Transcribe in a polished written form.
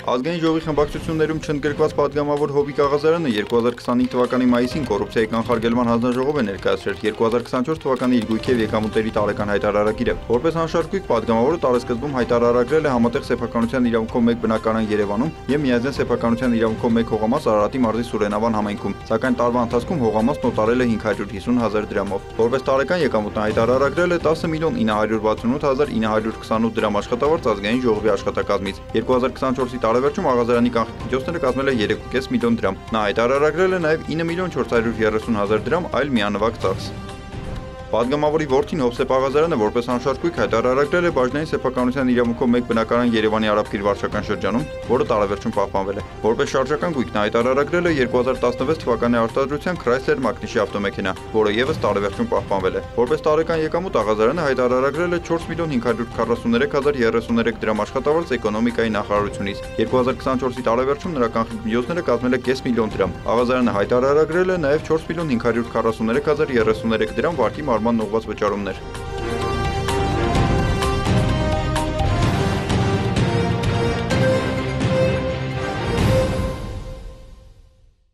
Ազգային ժողովի խմբակցություններում չընդգրկված падգամավոր Հովիկ Աղազարյանը 2025 թվականի մայիսին կոռուպցիայի կանխարգելման հանձնաժողով է ներկայացրել 2024 թվականի իր գույքի և եկամուտների տարեկան հայտարարագիրը։ Որպես անշարժույթ падգամավորը տարեսկզբում հայտարարագրել է համատեղ սեփականության իրավունքով 1 բնակարան Երևանում և միաձայն սեփականության իրավունքով 1 հողամաս Արարատի մարզի Սուրենավան համայնքում, սակայն տարվա ընթացքում հողամասն օտարել է 550,000 դրամով։ Որպես տարեկան եկամուտ հայտարարագրել է 10.968.928 դրամ աշխատավարձ ազգային ժողովի աշխատակազմից։ 2024-ի տարեվերջում Աղազարյանի կանխիկ միջոցները կազմել է 3.5 միլիոն դրամ։ Նա հայտարարագրել է նաև 9.430.000 դրամ այլ միանվագ ծախս։ Падգամավորի որդին Հովսեփ Աղազարյանը որպես անշարժույթ հայտարարագրել է բաժնային սեփականության իրավունքով 1 բնակարան Երևանի Արաբկիր վարչական շրջանում, որը տարեվերջում պահպանվել է։ Որպես շարժական գույք նա հայտարարագրել է 2016 թվականի արտադրության Chrysler Magnishi ավտոմեքենա, որը ևս տարեվերջում պահպանվել է։ Որպես տարեկան եկամուտ Աղազարյանը հայտարարագրել է 4.543.033 դրամ աշխատավարձ էկոնոմիկայի նախարարությունից։ 2024-ի տարեվերջում նրա կանխիկ միջոցները կազմել է 500,000 դրամ։ Աղազարյանը հայտարարագրել է նաև 4.543.033 դրամ վարկի մարման ուղղված վճարումներ։